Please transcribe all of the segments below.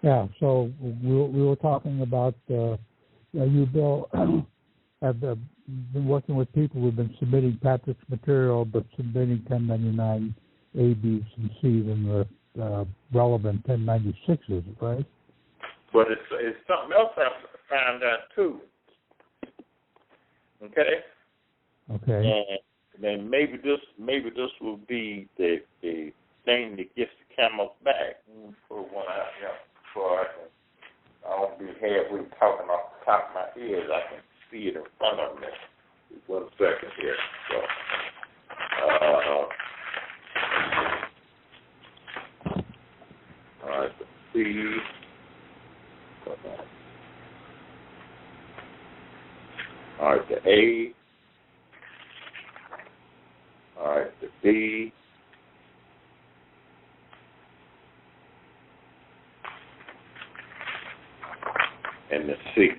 Yeah, so we were talking about you, Bill, have been working with people who've been submitting Patrick's material, but submitting 1099 A, B's, and C's in the relevant 1096s, right? But it's something else I found out too. Okay. Okay. And then maybe this will be the thing that gets the camel back. Put one out here before I won't be halfway talking off the top of my head. I can see it in front of me. Just 1 second here. So, all right, let's see. All right, the A. All right, the B. And the C.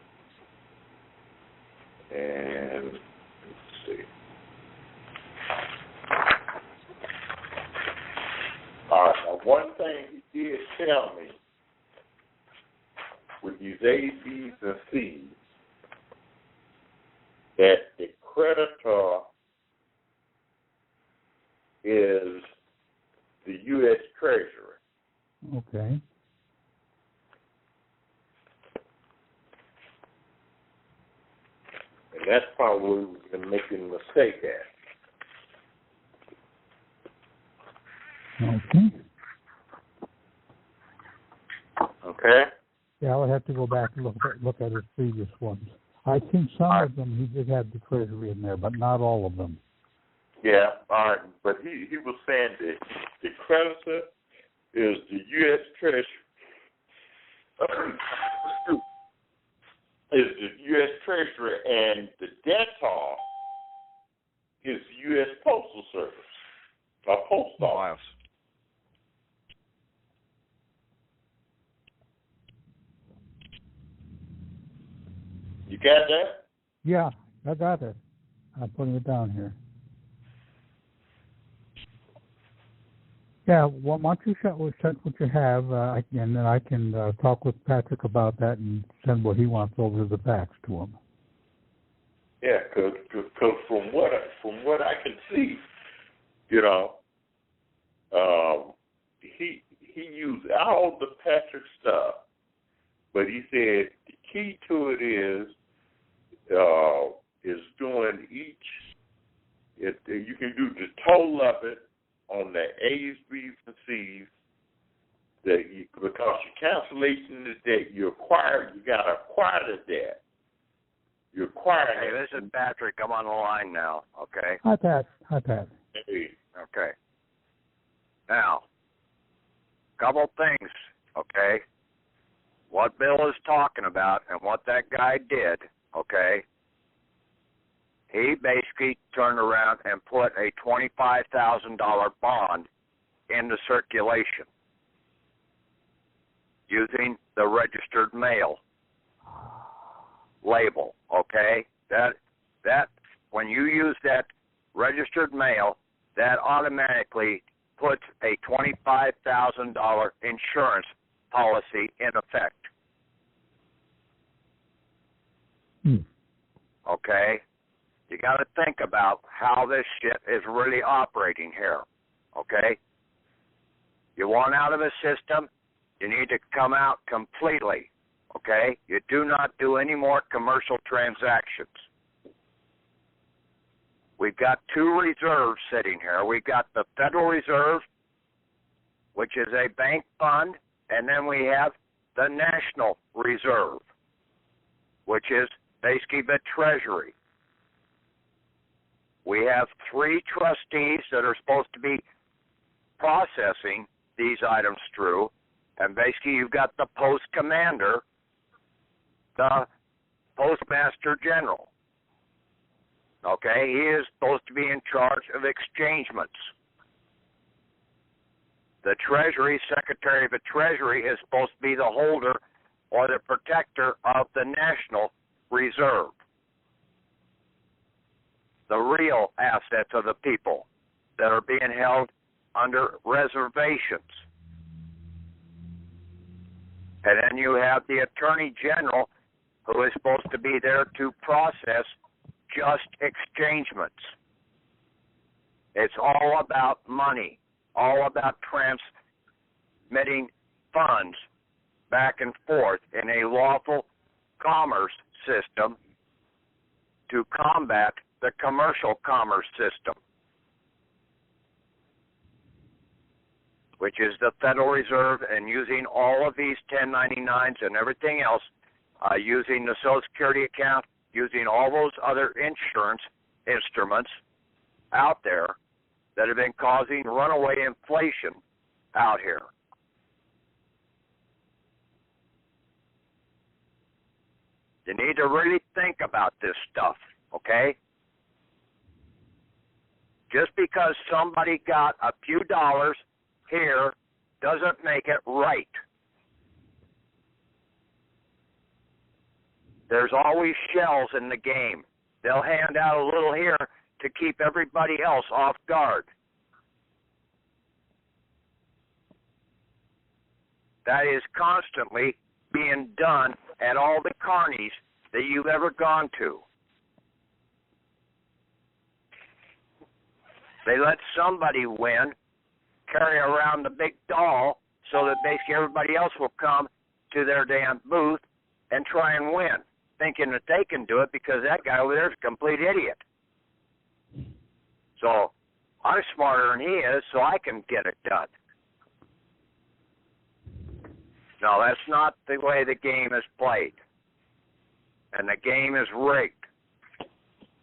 And let's see. All right, now one thing he did tell me with these A's, B's, and C's, that the creditor is the U.S. Treasury. Okay. And that's probably where we've been making a mistake at. Okay. Okay? Yeah, I'll have to go back and look at his previous ones. I think some of them he did have the Treasury in there, but not all of them. Yeah, all right. But he was saying that the creditor is the U.S. Treasury. Is the U.S. Treasury, and the debtor is the U.S. Postal Service, or Post Office. You got that? Yeah, I got it. I'm putting it down here. Yeah, well, why don't you send what you have, and then I can talk with Patrick about that and send what he wants over the fax to him. Yeah, because from what I can see, you know, he used all the Patrick stuff, but he said the key to it is doing each. You can do the total of it on the A's, B's, and C's, because your cancellation is that you got to acquire the debt. You acquire it. Hey, this is Patrick. I'm on the line now, okay? Hi, Pat. Hey. Okay. Now, couple things, okay? What Bill is talking about and what that guy did, okay? He basically turned around and put a $25,000 bond into circulation using the registered mail label, okay? That when you use that registered mail, that automatically puts a $25,000 insurance policy in effect. Okay? You got to think about how this shit is really operating here, okay? You want out of the system, you need to come out completely, okay? You do not do any more commercial transactions. We've got two reserves sitting here. We've got the Federal Reserve, which is a bank fund, and then we have the National Reserve, which is basically the Treasury. We have three trustees that are supposed to be processing these items through, and basically you've got the post commander, the postmaster general. Okay, he is supposed to be in charge of exchangements. The Treasury, Secretary of the Treasury, is supposed to be the holder or the protector of the National Reserve, the real assets of the people that are being held under reservations. And then you have the Attorney General, who is supposed to be there to process just exchangements. It's all about money, all about transmitting funds back and forth in a lawful commerce system to combat the commercial commerce system, which is the Federal Reserve, and using all of these 1099s and everything else, using the Social Security account, using all those other insurance instruments out there that have been causing runaway inflation out here. You need to really think about this stuff, okay? Just because somebody got a few dollars here doesn't make it right. There's always shells in the game. They'll hand out a little here to keep everybody else off guard. That is constantly being done at all the carnies that you've ever gone to. They let somebody win, carry around the big doll, so that basically everybody else will come to their damn booth and try and win, thinking that they can do it because that guy over there is a complete idiot. So I'm smarter than he is, so I can get it done. No, that's not the way the game is played. And the game is rigged.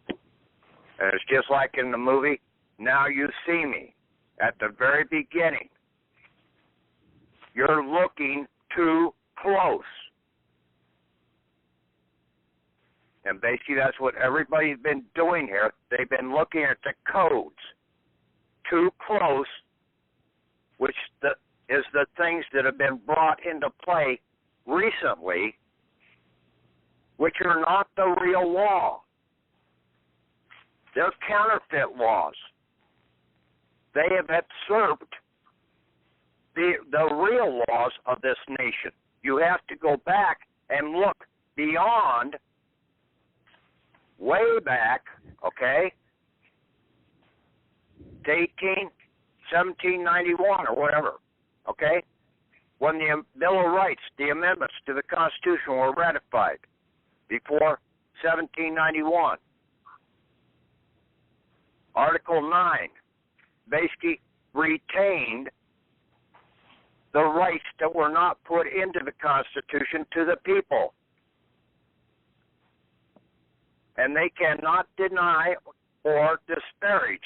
And it's just like in the movie, Now You See Me. At the very beginning, you're looking too close. And basically that's what everybody's been doing here. They've been looking at the codes too close, which is the things that have been brought into play recently, which are not the real law. They're counterfeit laws. They have usurped the real laws of this nation. You have to go back and look beyond, way back, okay, to 1791 or whatever, okay, when the Bill of Rights, the amendments to the Constitution were ratified before 1791. Article 9 basically retained the rights that were not put into the Constitution to the people. And they cannot deny or disparage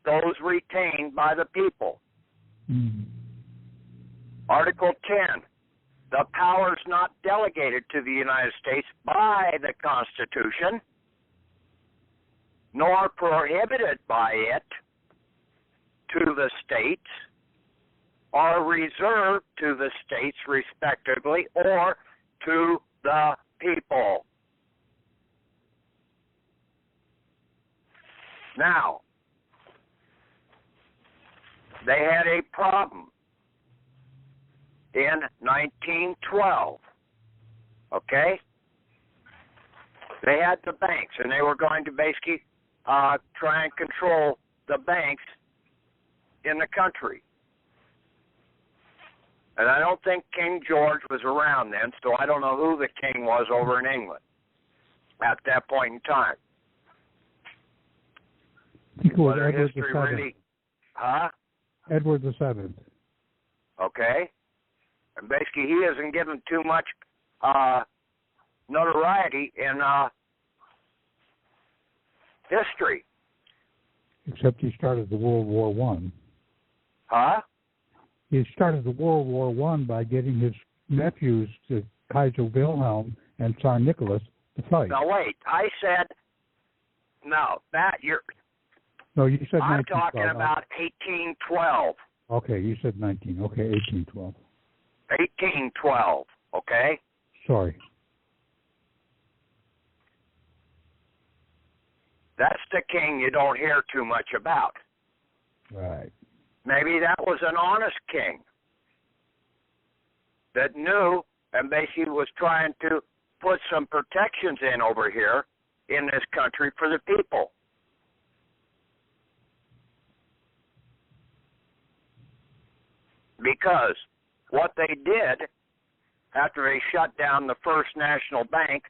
those retained by the people. Mm-hmm. Article 10, the powers not delegated to the United States by the Constitution, nor prohibited by it to the states, are reserved to the states respectively or to the people. Now, they had a problem in 1912, okay? They had the banks, and they were going to basically try and control the banks in the country. And I don't think King George was around then, so I don't know who the king was over in England at that point in time. Edward history the really, huh? Edward the Seventh. Okay. And basically he isn't given too much notoriety in history. Except he started the World War I. Huh? He started the World War I by getting his nephews, to Kaiser Wilhelm and Tsar Nicholas, to fight. Now wait, I said no. No, you said 1912. I'm talking about 1812. Okay, you said 19. Okay, 1812. 1812. Okay. Sorry. That's the king you don't hear too much about. Right. Maybe that was an honest king. that knew and basically was trying to put some protections in over here in this country for the people. Because what they did after they shut down the first national bank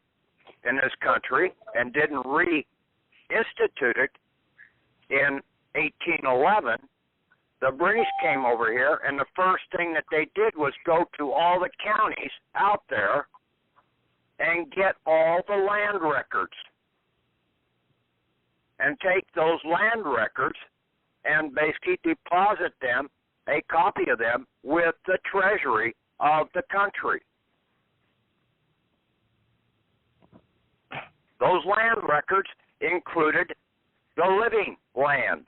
in this country and didn't reinstitute it in 1811, the British came over here, and the first thing that they did was go to all the counties out there and get all the land records and take those land records and basically deposit them, a copy of them, with the treasury of the country. Those land records included the living land,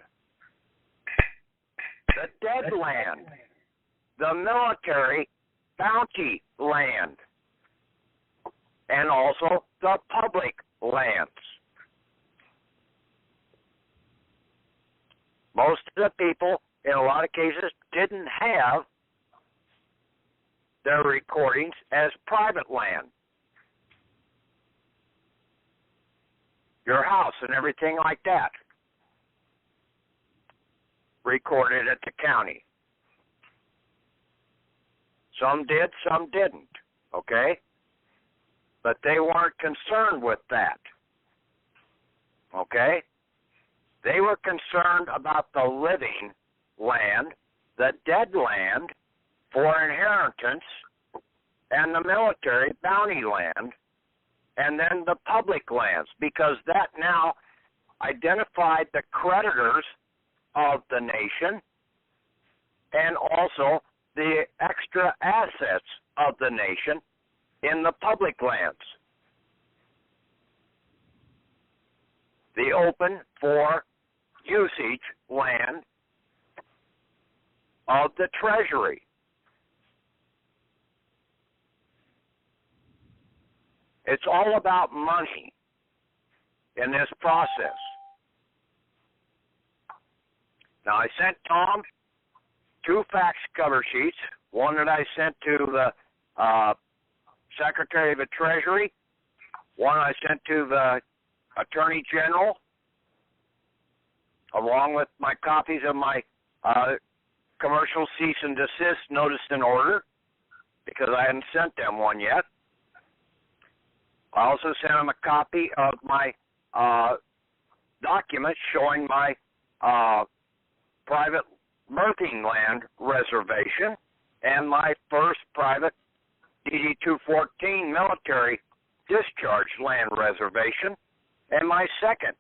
the dead land, the military bounty land, and also the public lands. Most of the people, in a lot of cases, didn't have their recordings as private land. Your house and everything like that recorded at the county. Some did, some didn't, okay? But they weren't concerned with that, okay? They were concerned about the living land, the dead land for inheritance, and the military bounty land, and then the public lands, because that now identified the creditors of the nation and also the extra assets of the nation in the public lands. The open for usage land of the treasury. It's all about money in this process. Now, I sent Tom 2 fax cover sheets, one that I sent to the Secretary of the Treasury, one I sent to the Attorney General, along with my copies of my commercial cease and desist notice and order, because I hadn't sent them one yet. I also sent them a copy of my document showing my private birthing land reservation and my first private DD-214 military discharge land reservation and my second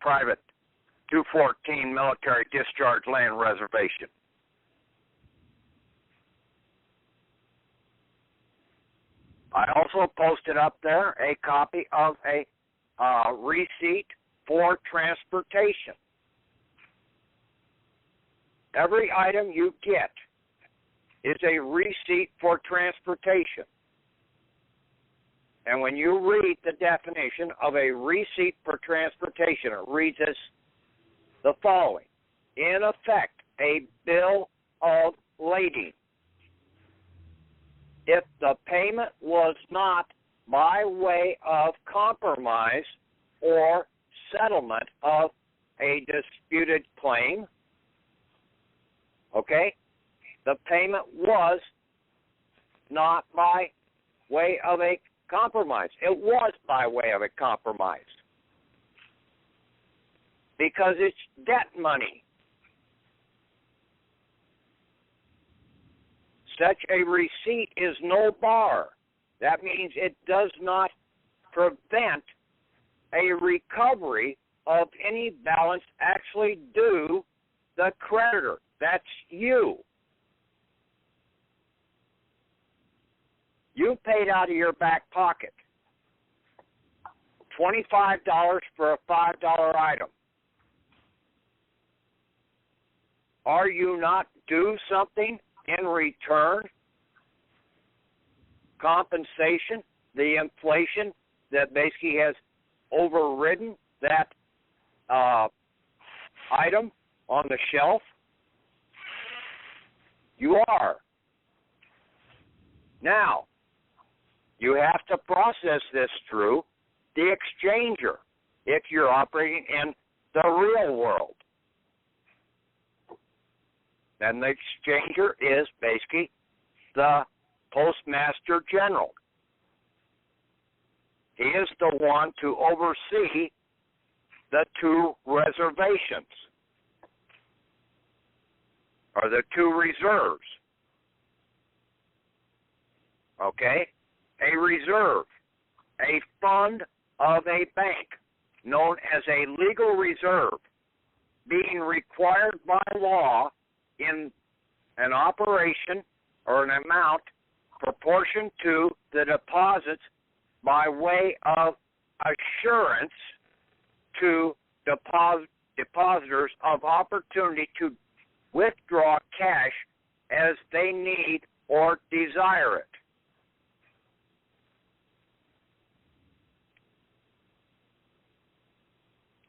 private 214 military discharge land reservation. I also posted up there a copy of a receipt for transportation. Every item you get is a receipt for transportation. And when you read the definition of a receipt for transportation, it reads as the following: in effect, a bill of lading. If the payment was not by way of compromise or settlement of a disputed claim, okay, the payment was not by way of a compromise. It was by way of a compromise because it's debt money. Such a receipt is no bar. That means it does not prevent a recovery of any balance actually due the creditor. That's you. You paid out of your back pocket $25 for a $5 item. Are you not due something in return? Compensation, the inflation that basically has overridden that item on the shelf? You are. Now, you have to process this through the exchanger if you're operating in the real world. And the exchanger is basically the Postmaster General. He is the one to oversee the two reservations, or the two reserves. Okay? A reserve, a fund of a bank, known as a legal reserve, being required by law in an operation or an amount proportion to the deposits by way of assurance to depositors of opportunity to withdraw cash as they need or desire it.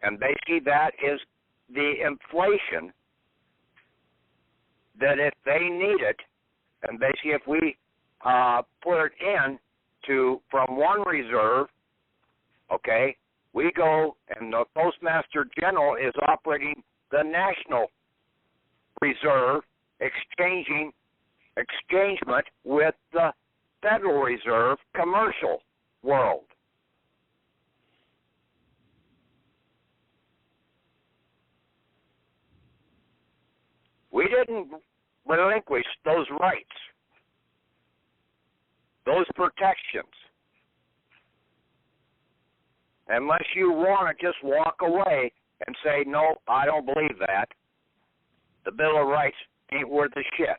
And basically that is the inflation that if they need it, and basically if we put it in from one reserve, okay, we go and the Postmaster General is operating the National Reserve exchangement with the Federal Reserve commercial world. We didn't relinquish those rights, those protections. Unless you want to just walk away and say, no, I don't believe that. The Bill of Rights ain't worth a shit.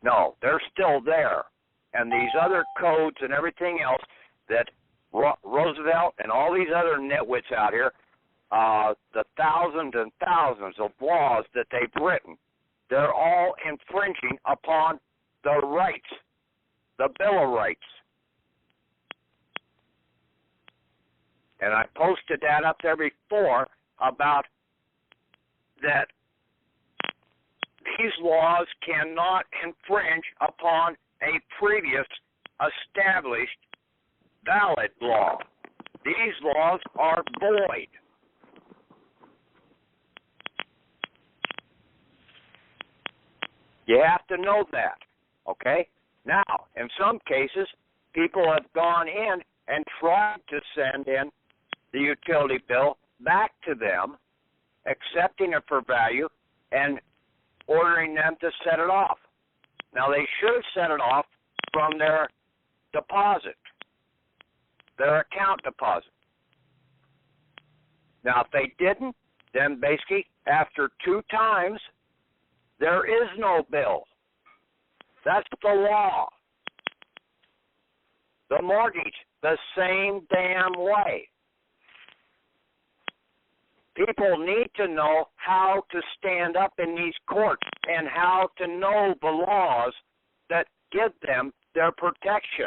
No, they're still there. And these other codes and everything else that Roosevelt and all these other nitwits out here, the thousands and thousands of laws that they've written, they're all infringing upon the rights, the Bill of Rights. And I posted that up there before about that these laws cannot infringe upon a previous established valid law. These laws are void. You have to know that, okay? Now, in some cases, people have gone in and tried to send in the utility bill back to them, accepting it for value, and ordering them to set it off. Now, they should have set it off from their deposit, their account deposit. Now, if they didn't, then basically after 2 times, there is no bill. That's the law. The mortgage, the same damn way. People need to know how to stand up in these courts and how to know the laws that give them their protection.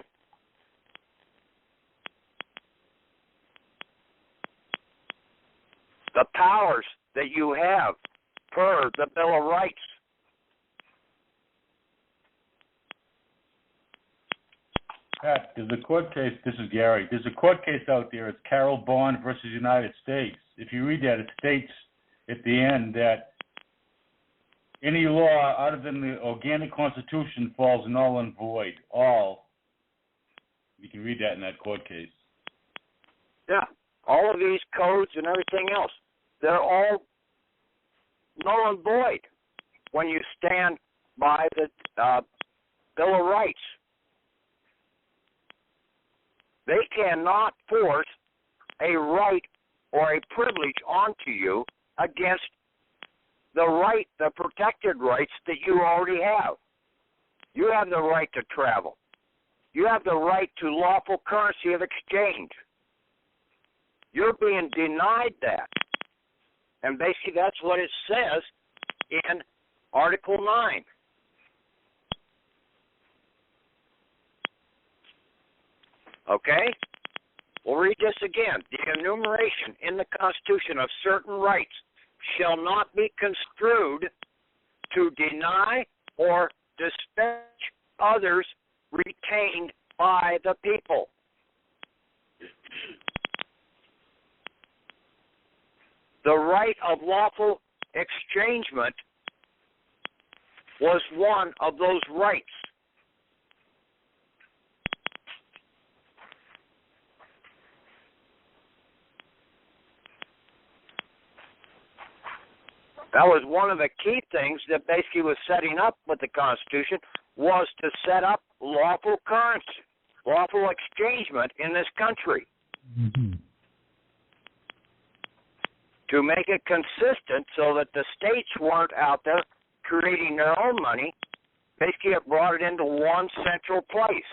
The powers that you have per the Bill of Rights. Pat, there's a court case, this is Gary, there's a court case out there, it's Carroll Bond versus United States. If you read that, it states at the end that any law other than the organic constitution falls null and void. All. You can read that in that court case. Yeah, all of these codes and everything else, they're all null and void when you stand by the Bill of Rights. They cannot force a right or a privilege onto you against the right, the protected rights that you already have. You have the right to travel. You have the right to lawful currency of exchange. You're being denied that. And basically that's what it says in Article 9. Okay? We'll read this again. The enumeration in the Constitution of certain rights shall not be construed to deny or disparage others retained by the people. The right of lawful exchangement was one of those rights. That was one of the key things that basically was setting up with the Constitution, was to set up lawful currency, lawful exchangement in this country. Mm-hmm. To make it consistent so that the states weren't out there creating their own money. Basically, it brought it into one central place.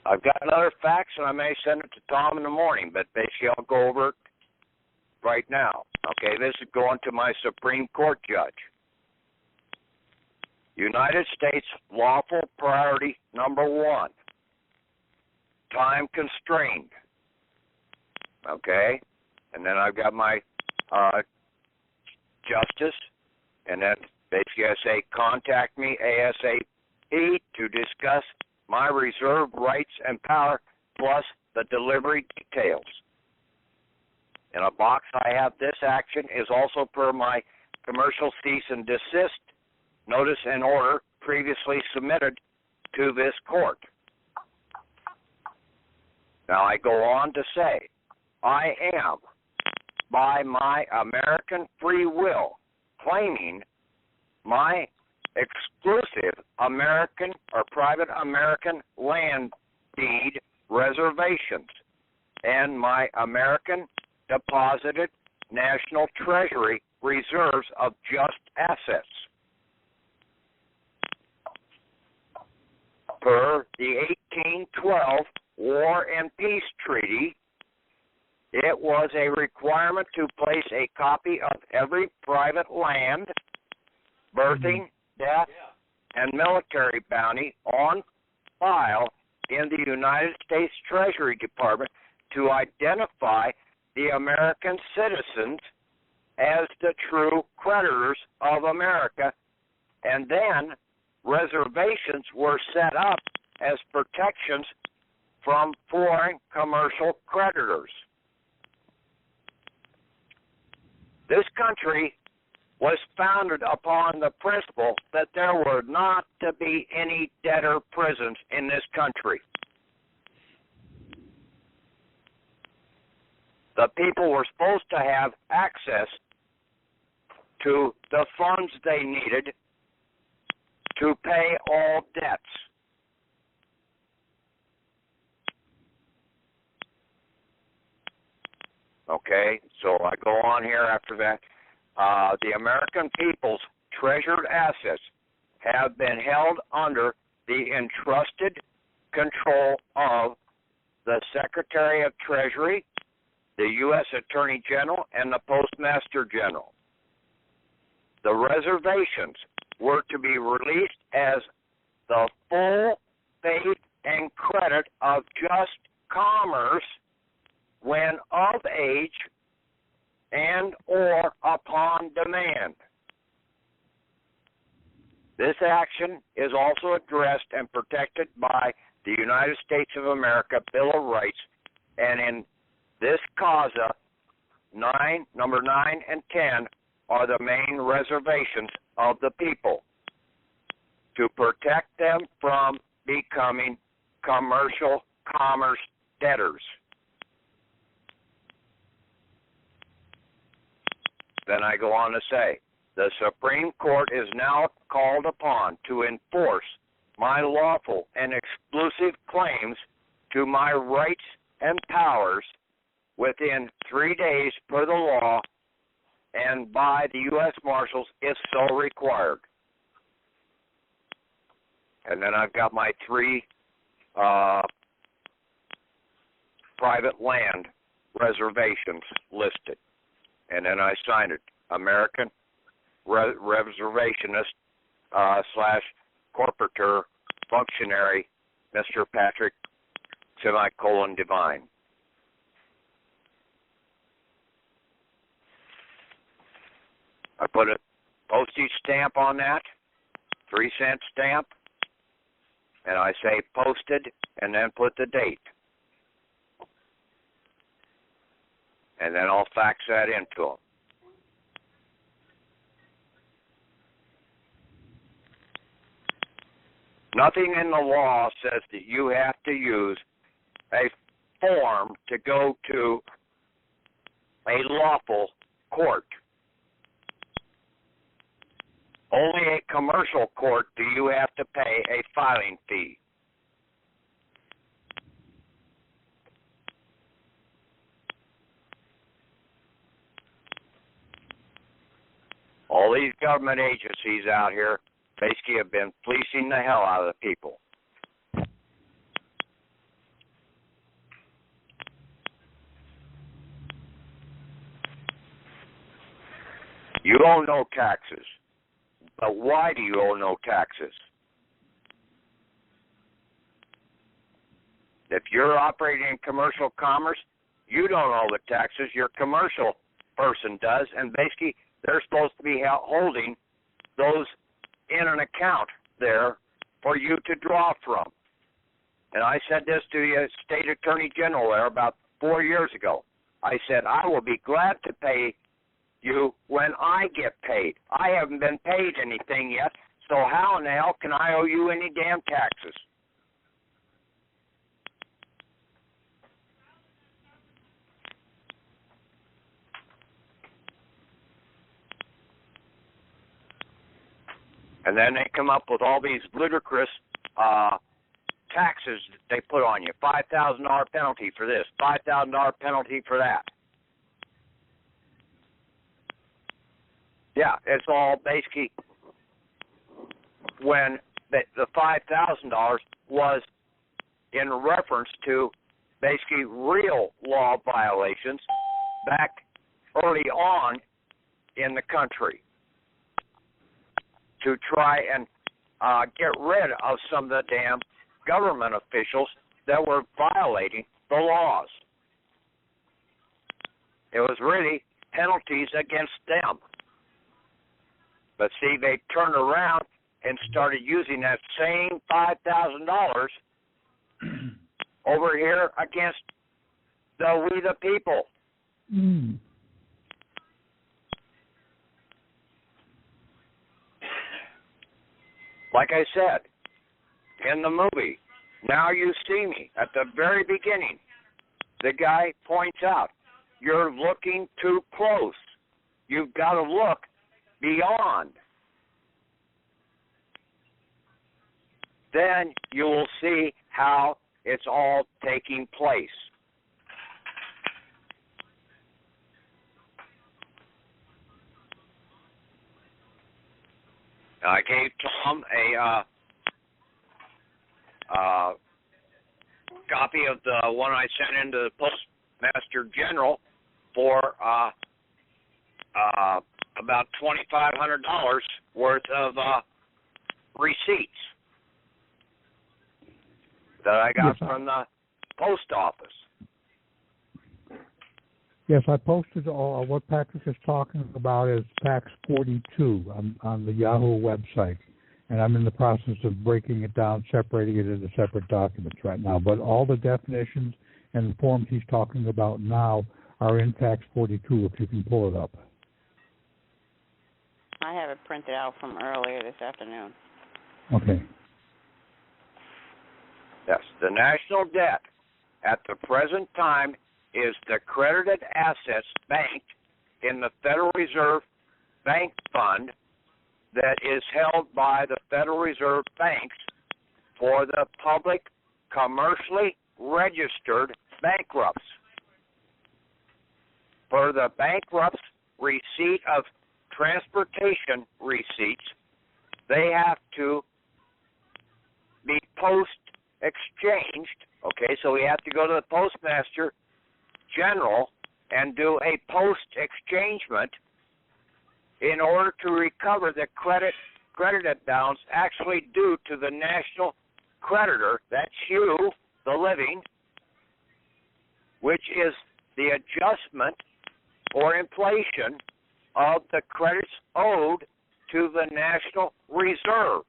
I've got another fax, and I may send it to Tom in the morning, but basically I'll go over it right now. Okay, this is going to my Supreme Court judge. United States lawful priority number 1, time constrained. Okay, and then I've got my justice, and then basically I say contact me ASAP to discuss my reserved rights and power plus the delivery details. In a box I have this action is also per my commercial cease and desist notice and order previously submitted to this court. Now I go on to say, I am, by my American free will, claiming my exclusive American or private American land deed reservations and my American deposited National Treasury reserves of just assets. Per the 1812 War and Peace Treaty, it was a requirement to place a copy of every private land, birthing, death, and military bounty on file in the United States Treasury Department to identify the American citizens as the true creditors of America, and then reservations were set up as protections from foreign commercial creditors. This country was founded upon the principle that there were not to be any debtor prisons in this country. The people were supposed to have access to the funds they needed to pay all debts. Okay, so I go on here after that. The American people's treasured assets have been held under the entrusted control of the Secretary of Treasury, the U.S. Attorney General, and the Postmaster General. The reservations were to be released as the full faith and credit of just commerce when of age and or upon demand. This action is also addressed and protected by the United States of America Bill of Rights, and in this causa, number 9 and 10 are the main reservations of the people to protect them from becoming commerce debtors. Then I go on to say, the Supreme Court is now called upon to enforce my lawful and exclusive claims to my rights and powers within 3 days per the law and by the U.S. Marshals if so required. And then I've got my 3 private land reservations listed. And then I signed it, American Reservationist / Corporator functionary, Mr. Patrick, _Divine. I put a postage stamp on that, 3-cent stamp, and I say posted, and then put the date. And then I'll fax that into them. Nothing in the law says that you have to use a form to go to a lawful court. Only a commercial court do you have to pay a filing fee. All these government agencies out here basically have been fleecing the hell out of the people. You owe no taxes. But why do you owe no taxes? If you're operating in commercial commerce, you don't owe the taxes. Your commercial person does, and basically they're supposed to be holding those in an account there for you to draw from. And I said this to the State Attorney General there about 4 years ago. I said, I will be glad to pay you when I get paid. I haven't been paid anything yet, so how in the hell can I owe you any damn taxes? And then they come up with all these ludicrous taxes that they put on you. $5,000 penalty for this, $5,000 penalty for that. Yeah, it's all basically when the $5,000 was in reference to basically real law violations back early on in the country to try and get rid of some of the damn government officials that were violating the laws. It was really penalties against them. But see, they turned around and started using that same $5,000 over here against we the people. Mm. Like I said, in the movie, Now You See Me, at the very beginning, the guy points out, you're looking too close. You've got to look beyond. Then you will see how it's all taking place. I gave Tom a copy of the one I sent into the Postmaster General for about $2,500 worth of receipts that I got from the post office. Yes, I posted all what Patrick is talking about is Tax 42 on the Yahoo website, and I'm in the process of breaking it down, separating it into separate documents right now. But all the definitions and the forms he's talking about now are in Tax 42, if you can pull it up. I have it printed out from earlier this afternoon. Okay. Yes, the national debt at the present time is the credited assets banked in the Federal Reserve Bank Fund that is held by the Federal Reserve banks for the public commercially registered bankrupts. For the bankrupts' receipt of transportation receipts, they have to be post-exchanged. Okay, so we have to go to the Postmaster General and do a post-exchangement in order to recover the credited balance actually due to the National creditor, that's you, the living, which is the adjustment or inflation of the credits owed to the National Reserve.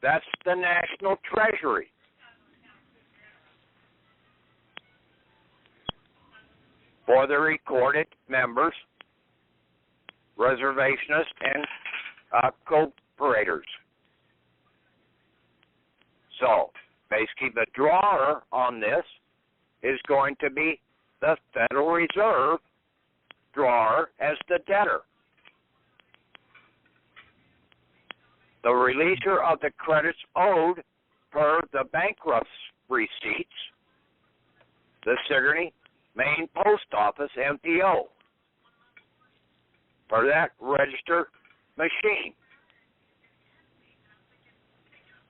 That's the National Treasury. For the recorded members, reservationists, and corporators. So, basically, the drawer on this is going to be the Federal Reserve drawer as the debtor. The releaser of the credits owed per the bankrupt's receipts, the Sigourney Main Post Office MPO, for that register machine.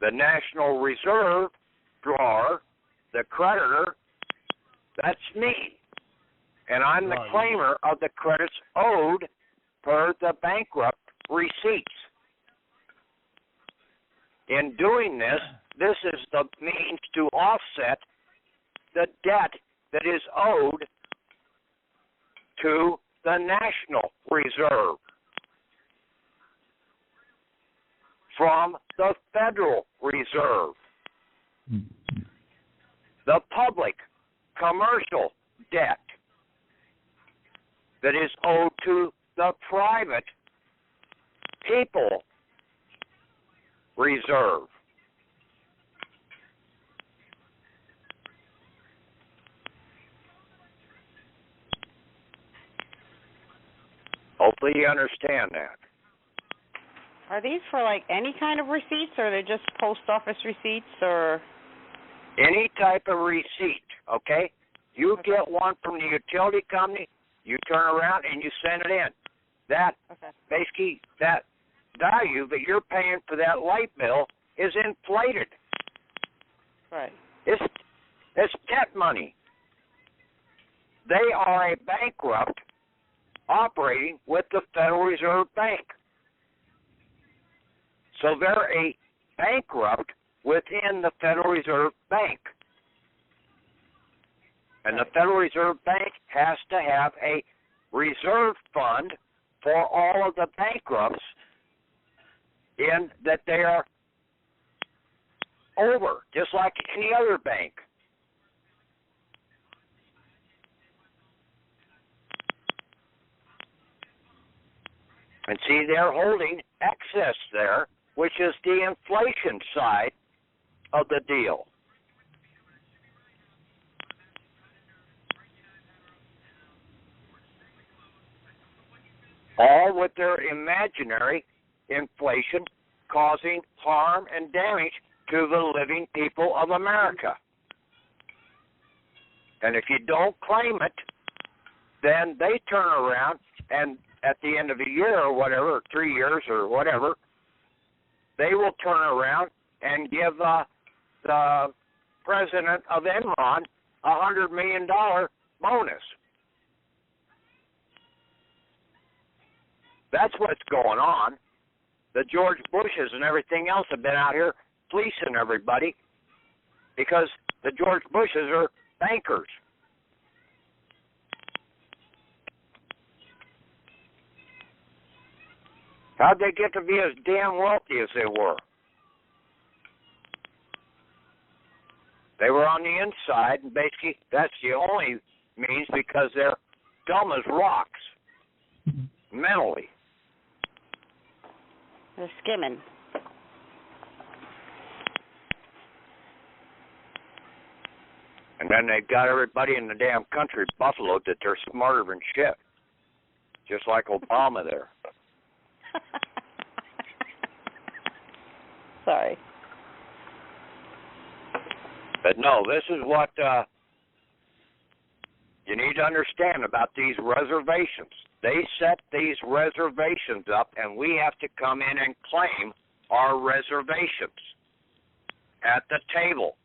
The National Reserve drawer, the creditor, that's me. And I'm the claimer of the credits owed per the bankrupt receipts. In doing this, this is the means to offset the debt that is owed to the National Reserve from the Federal Reserve. The public commercial debt that is owed to the private people reserve. Hopefully you understand that. Are these for like any kind of receipts, or are they just post office receipts, or? Any type of receipt, okay? You get one from the utility company, you turn around and you send it in. That, basically, that value that you're paying for that light bill is inflated. Right. It's debt money. They are a bankrupt operating with the Federal Reserve Bank. So they're a bankrupt within the Federal Reserve Bank. And the Federal Reserve Bank has to have a reserve fund for all of the bankrupts in that they are over, just like any other bank. And see, they're holding excess there, which is the inflation side of the deal. All with their imaginary inflation causing harm and damage to the living people of America. And if you don't claim it, then they turn around and at the end of a year or whatever, or 3 years or whatever, they will turn around and give the president of Enron a $100 million bonus. That's what's going on. The George Bushes and everything else have been out here fleecing everybody because the George Bushes are bankers. How'd they get to be as damn wealthy as they were? They were on the inside, and basically that's the only means because they're dumb as rocks, mentally. They're skimming. And then they've got everybody in the damn country buffaloed that they're smarter than shit, just like Obama there. Sorry. But no, this is what you need to understand about these reservations. They set these reservations up, and we have to come in and claim our reservations at the table.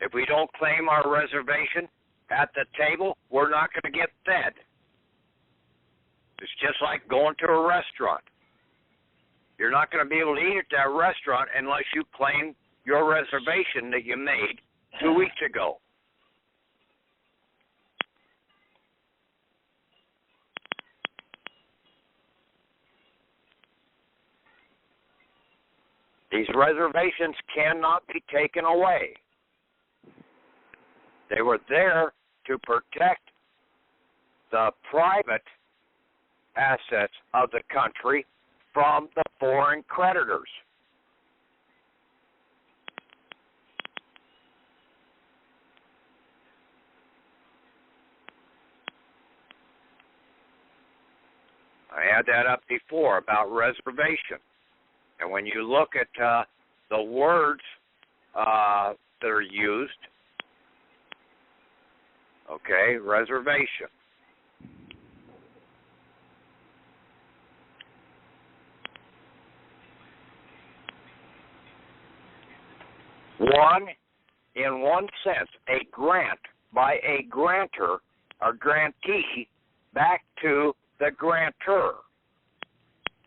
If we don't claim our reservation at the table, we're not going to get fed. It's just like going to a restaurant. You're not going to be able to eat at that restaurant unless you claim your reservation that you made 2 weeks ago. These reservations cannot be taken away. They were there to protect the private assets of the country from the foreign creditors. I had that up before about reservation. And when you look at the words that are used, okay, reservation. In one sense, a grant by a grantor or grantee back to the grantor.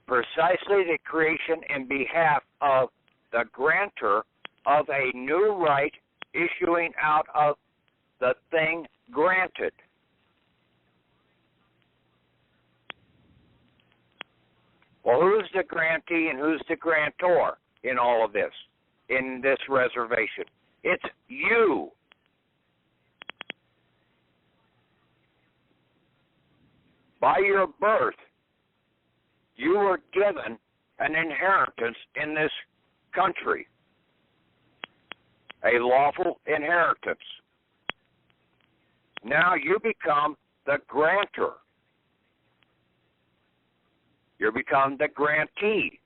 Precisely the creation in behalf of the grantor of a new right issuing out of the thing granted. Well, who's the grantee and who's the grantor in all of this, in this reservation? It's you. By your birth, you were given an inheritance in this country, a lawful inheritance. Now you become the grantor. You become the grantee.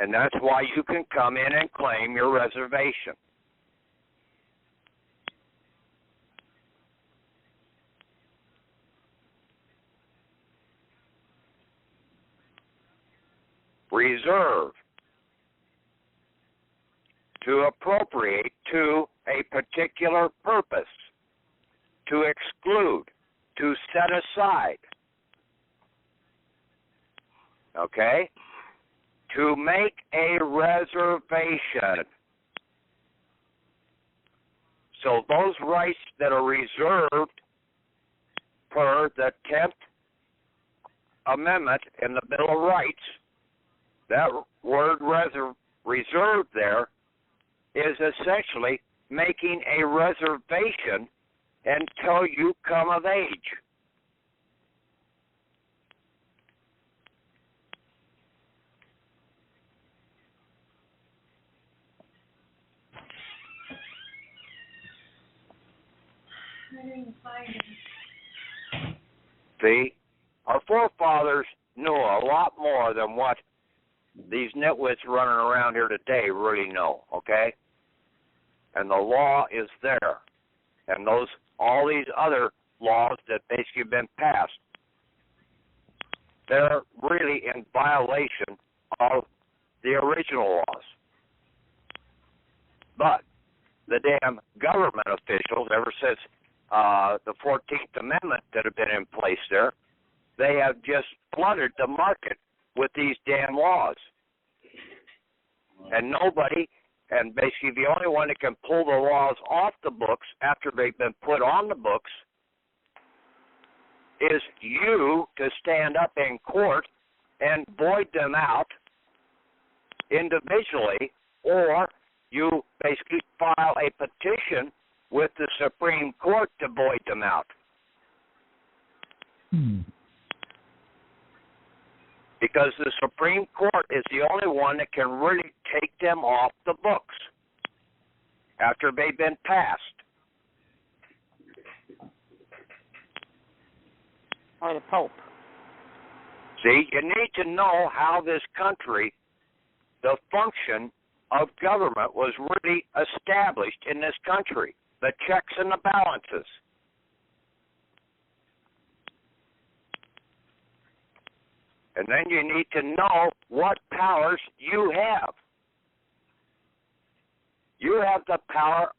And that's why you can come in and claim your reservation. Reserve, to appropriate to a particular purpose, to exclude, to set aside, okay? To make a reservation. So those rights that are reserved per the 10th Amendment in the Bill of Rights, that word reserved there is essentially making a reservation until you come of age. See, our forefathers knew a lot more than what these nitwits running around here today really know, okay? And the law is there. And all these other laws that basically have been passed, they're really in violation of the original laws. But the damn government officials, ever since the 14th Amendment that have been in place there, they have just flooded the market with these damn laws. And nobody, and basically the only one that can pull the laws off the books after they've been put on the books is you to stand up in court and void them out individually, or you basically file a petition with the Supreme Court to void them out. Because the Supreme Court is the only one that can really take them off the books after they've been passed. Or the Pope. See, you need to know how this country, the function of government was really established in this country, the checks and the balances. And then you need to know what powers you have. You have the power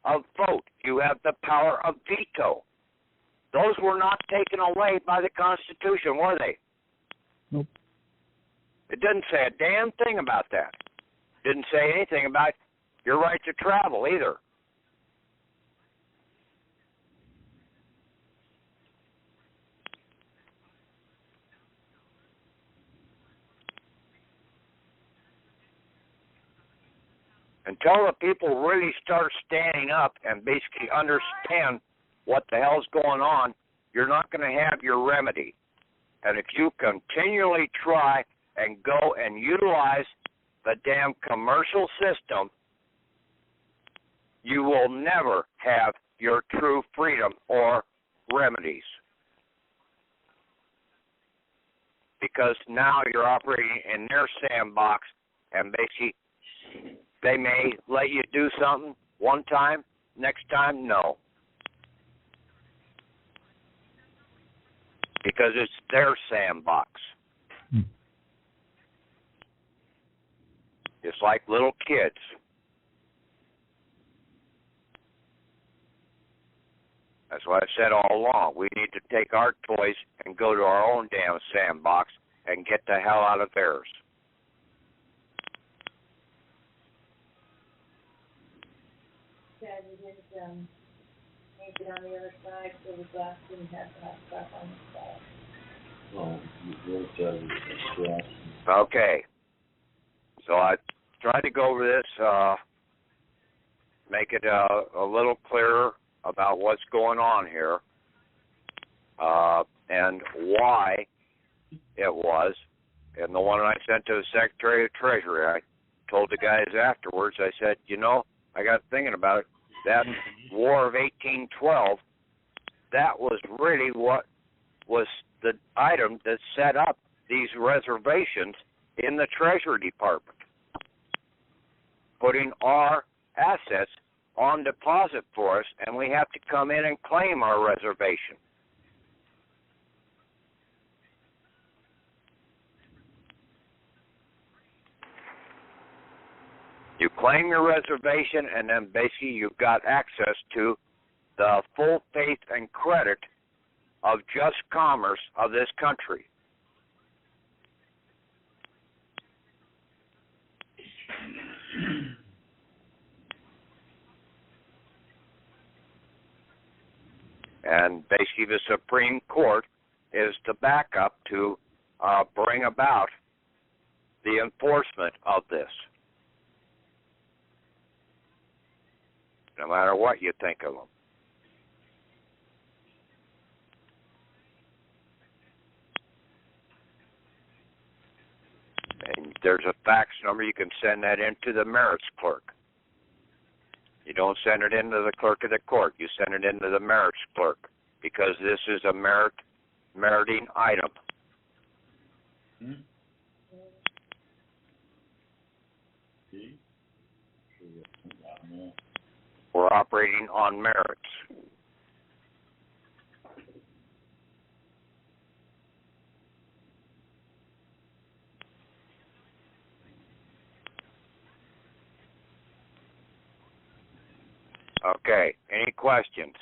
of vote. You have the power of veto. Those were not taken away by the Constitution, were they? Nope. It doesn't say a damn thing about that. Didn't say anything about your right to travel either. Until the people really start standing up and basically understand what the hell's going on, you're not going to have your remedy. And if you continually try and go and utilize the damn commercial system, you will never have your true freedom or remedies. Because now you're operating in their sandbox, and basically they may let you do something one time, next time, no. Because it's their sandbox. Just like little kids. That's what I've said all along. We need to take our toys and go to our own damn sandbox and get the hell out of theirs. Yeah, you didn't make it on the other side, so the glass didn't have that stuff on the side. Okay. So I tried to go over this, make it a little clearer about what's going on here, and why it was. And the one I sent to the Secretary of Treasury, I told the guys afterwards, I said, you know, I got thinking about it. That War of 1812, that was really what was the item that set up these reservations in the Treasury Department, putting our assets on deposit for us, and we have to come in and claim our reservation. You claim your reservation, and then basically you've got access to the full faith and credit of just commerce of this country. And basically the Supreme Court is the backup to bring about the enforcement of this. No matter what you think of them. And there's a fax number. You can send that into the merits clerk. You don't send it into the clerk of the court. You send it into the merits clerk, because this is a meriting item. We're operating on merits. Okay, any questions?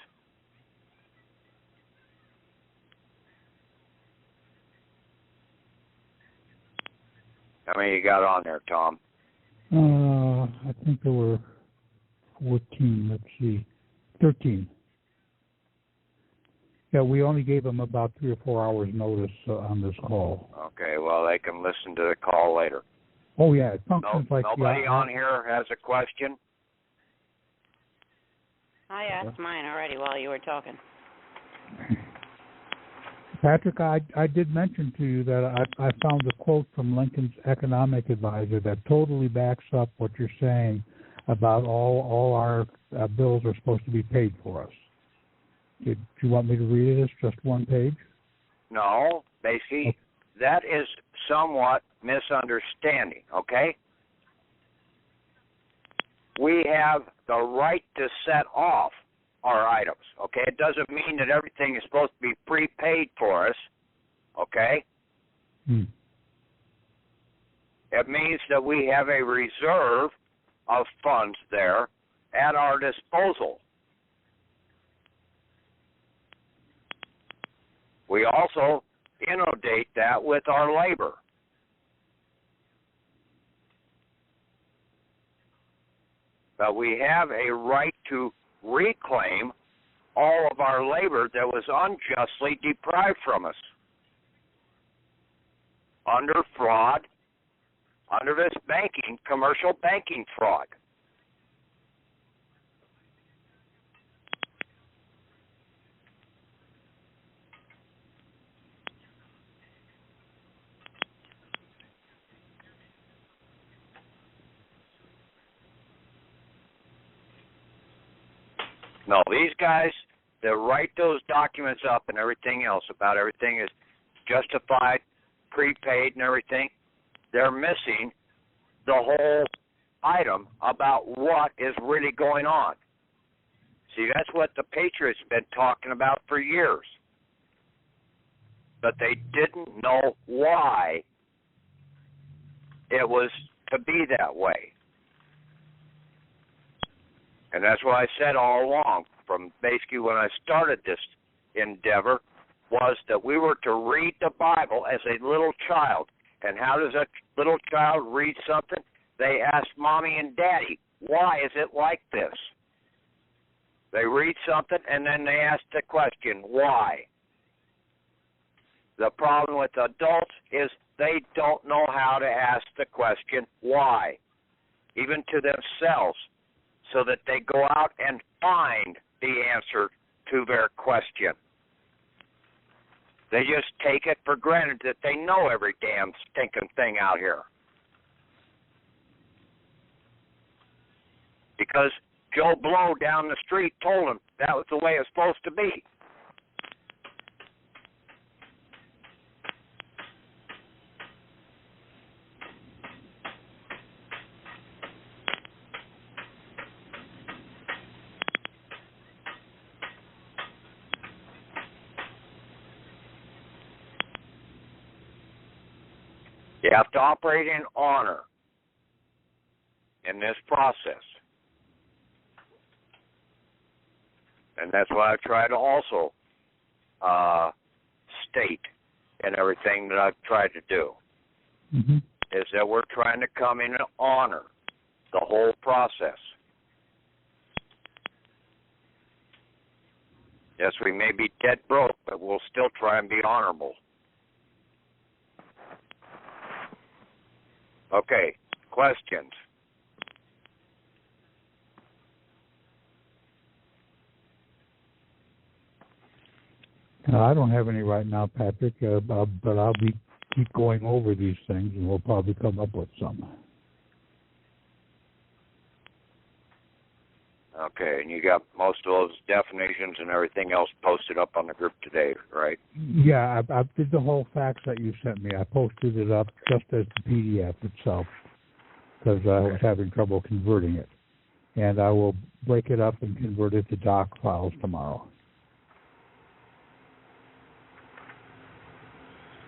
How many you got on there, Tom? I think there were 14, let's see, 13. Yeah, we only gave them about 3 or 4 hours notice on this call. Okay, well, they can listen to the call later. Oh, yeah, it functions like... Nobody on here has a question? I asked mine already while you were talking. Patrick, I did mention to you that I found a quote from Lincoln's economic advisor that totally backs up what you're saying about all our bills are supposed to be paid for us. Do you want me to read it? It's just one page? No, basically, that is somewhat misunderstanding, okay? We have the right to set off our items, okay? It doesn't mean that everything is supposed to be prepaid for us, okay? It means that we have a reserve of funds there at our disposal. We also inundate that with our labor. but we have a right to reclaim all of our labor that was unjustly deprived from us under fraud, under this commercial banking fraud. No, these guys that write those documents up and everything else about everything is justified, prepaid and everything, they're missing the whole item about what is really going on. See, that's what the Patriots have been talking about for years. But they didn't know why it was to be that way. And that's what I said all along, from basically when I started this endeavor, was that we were to read the Bible as a little child. And how does a little child read something? They ask Mommy and Daddy, why is it like this? They read something and then they ask the question, why? The problem with adults is they don't know how to ask the question, why? Even to themselves, so that they go out and find the answer to their question. They just take it for granted that they know every damn stinking thing out here. Because Joe Blow down the street told them that was the way it's supposed to be. You have to operate in honor in this process. And that's what I try to also state in everything that I've tried to do, is that we're trying to come in and honor the whole process. Yes, we may be dead broke, but we'll still try and be honorable. Okay, questions? I don't have any right now, Patrick, but I'll keep going over these things, and we'll probably come up with some. Okay, and you got most of those definitions and everything else posted up on the group today, right? Yeah, I did the whole fax that you sent me. I posted it up just as the PDF itself because I was having trouble converting it. And I will break it up and convert it to doc files tomorrow.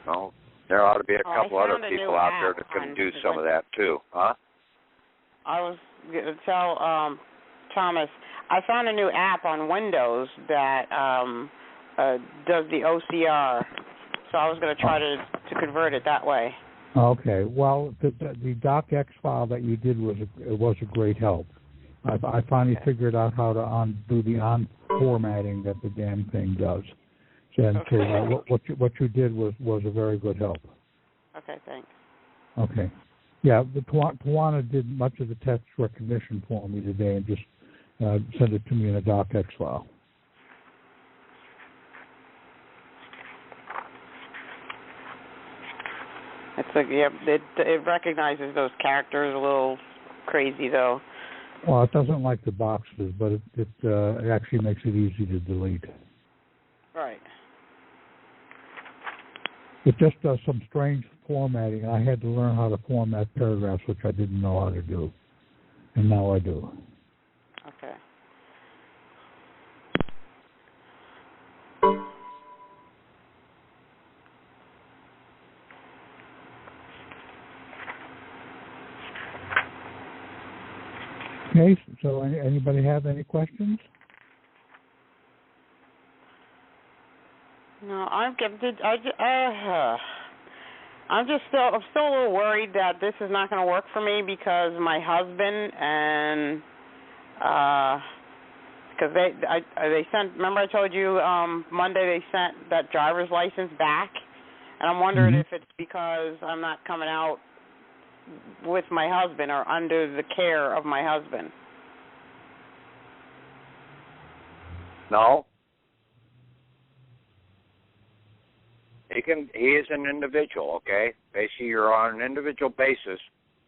Well, there ought to be a couple other people out there that can do some of that too, huh? I was going to tell Thomas, I found a new app on Windows that does the OCR, so I was going to try to convert it that way. Okay. Well, the docx file that you did was a great help. I finally figured out how to do the formatting that the damn thing does. And so what you did was a very good help. Okay, thanks. Okay. Yeah, the Tawana did much of the text recognition for me today and just send it to me in a docx file. It's like, yeah, it recognizes those characters a little crazy, though. Well, it doesn't like the boxes, but it actually makes it easy to delete. Right. It just does some strange formatting. I had to learn how to format paragraphs, which I didn't know how to do, and now I do. Okay. Okay, so anybody have any questions? No, I'm still a little worried that this is not going to work for me because my husband and Because they sent. Remember, I told you Monday they sent that driver's license back, and I'm wondering if it's because I'm not coming out with my husband or under the care of my husband. No. He is an individual, okay? Basically, you're on an individual basis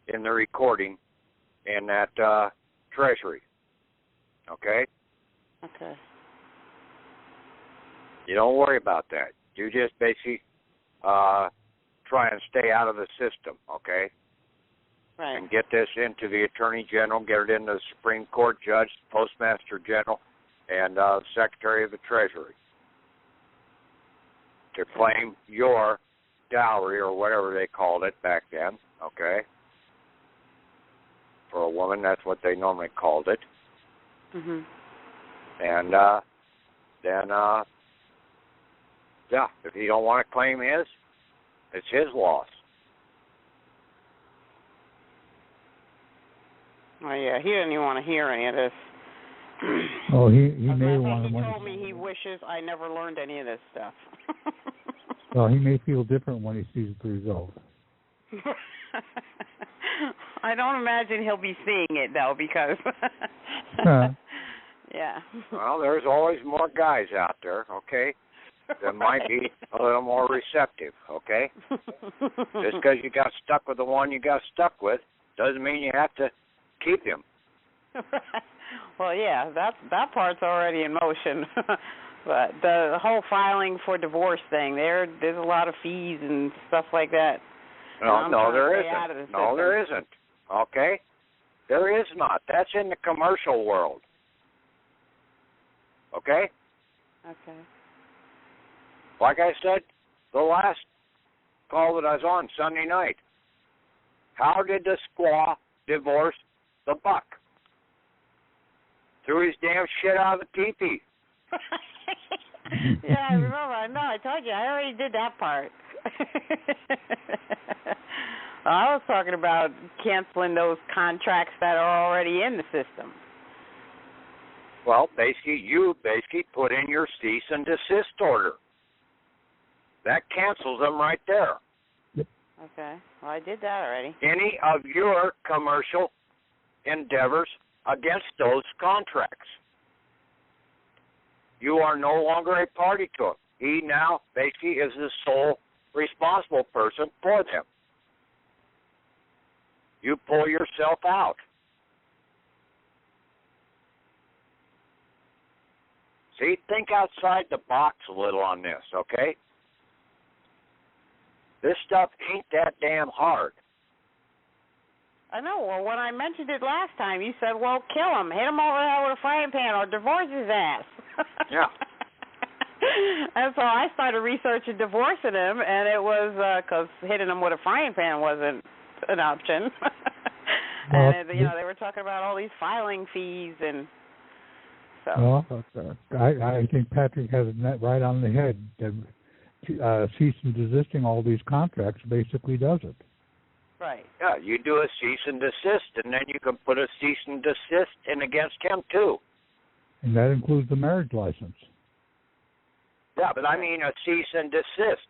in the recording in that treasury, okay? Okay. You don't worry about that. You just basically try and stay out of the system, okay? Right. And get this into the Attorney General, get it into the Supreme Court Judge, Postmaster General, and Secretary of the Treasury to claim your dowry or whatever they called it back then, okay? For a woman, that's what they normally called it. Mhm. And then, yeah, if you don't want to claim his, it's his loss. Oh yeah, he didn't even want to hear any of this. Oh, he may want to. He told me he wishes I never learned any of this stuff. Well, he may feel different when he sees the result. I don't imagine he'll be seeing it though, because yeah. Well, there's always more guys out there, okay, that might be a little more receptive, okay? Just because you got stuck with the one you got stuck with doesn't mean you have to keep him. Well, yeah, that part's already in motion. But the whole filing for divorce thing, there's a lot of fees and stuff like that. No, there isn't. No, there isn't. Okay? There is not. That's in the commercial world. Okay? Okay. Like I said, the last call that I was on Sunday night, how did the squaw divorce the buck? Threw his damn shit out of the teepee. Yeah, I remember. I know. I told you. I already did that part. I was talking about canceling those contracts that are already in the system. Well, you put in your cease and desist order. That cancels them right there. Okay. Well, I did that already. Any of your commercial endeavors against those contracts. You are no longer a party to it. He now basically is the sole responsible person for them. You pull yourself out. See, think outside the box a little on this, okay? This stuff ain't that damn hard. I know. Well, when I mentioned it last time, you said, well, kill him. Hit him over the head with a frying pan or divorce his ass. Yeah. And so I started researching divorcing him, and it was because hitting him with a frying pan wasn't an option. And, they were talking about all these filing fees and so. Well, I think Patrick has it right on the head. Cease and desisting all these contracts basically does it. Right. Yeah, you do a cease and desist, and then you can put a cease and desist in against him, too. And that includes the marriage license. Yeah, but I mean a cease and desist.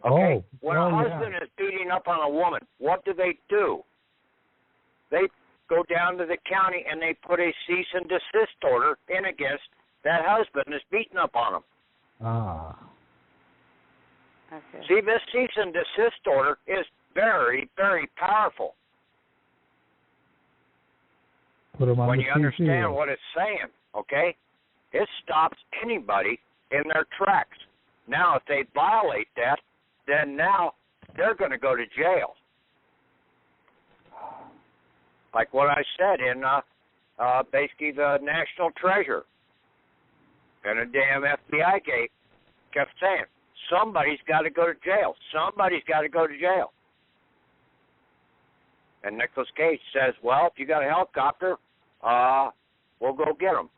Okay? When a husband is beating up on a woman, what do? They go down to the county and they put a cease and desist order in against that husband that's beating up on him. Ah. Okay. See, this cease and desist order is very, very powerful. Put them on when the you understand what it's saying, okay? It stops anybody in their tracks. Now, if they violate that, then now they're going to go to jail. Like what I said in basically the National Treasure. And a damn FBI gate kept saying, somebody's got to go to jail. Somebody's got to go to jail. And Nicolas Cage says, well, if you got a helicopter, we'll go get them.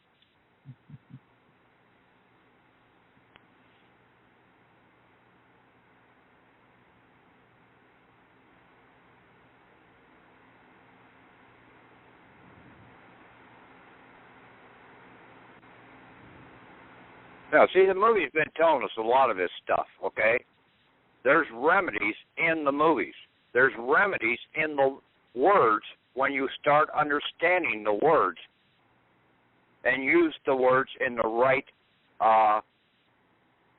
Now, see, the movie's been telling us a lot of this stuff, okay? There's remedies in the movies. There's remedies in the words when you start understanding the words and use the words in the right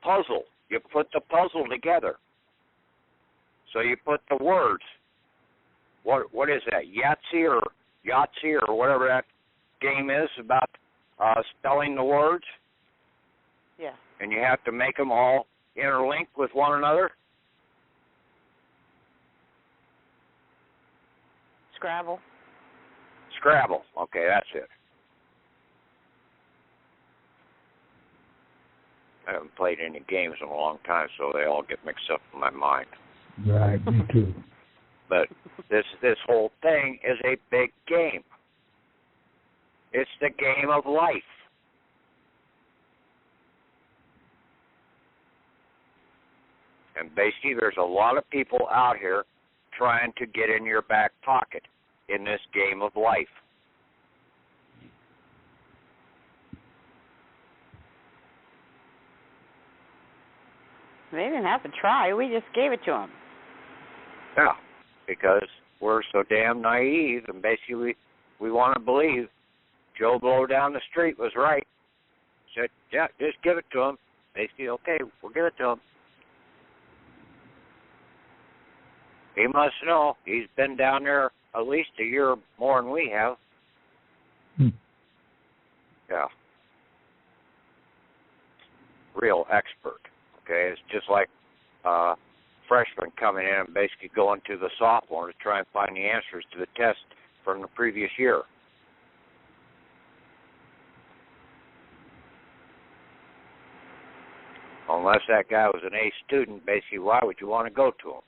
puzzle. You put the puzzle together. So you put the words. What is that? Yahtzee or whatever that game is about spelling the words? Yeah. And you have to make them all interlink with one another? Scrabble. Scrabble. Okay, that's it. I haven't played any games in a long time, so they all get mixed up in my mind. Right, me too. But this whole thing is a big game. It's the game of life. And basically, there's a lot of people out here trying to get in your back pocket in this game of life. They didn't have to try. We just gave it to them. Yeah, because we're so damn naive, and basically we want to believe Joe Blow down the street was right. Said, yeah, just give it to him. Basically, okay, we'll give it to him. He must know. He's been down there at least a year more than we have. Yeah. Real expert. Okay, it's just like freshmen coming in and basically going to the sophomore to try and find the answers to the test from the previous year. Unless that guy was an A student, basically, why would you want to go to him?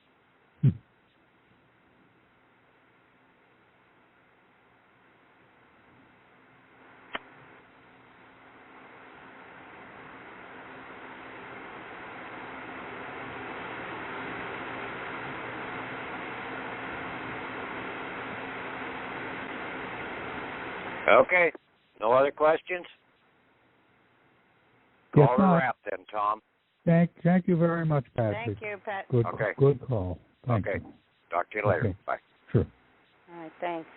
Okay. No other questions? Yes, Call it a wrap then, Tom. Thank you very much, Patrick. Thank you, Pat. Good, Okay. good call. Thank Okay. you. Talk to you later. Okay. Bye. Sure. All right, thanks.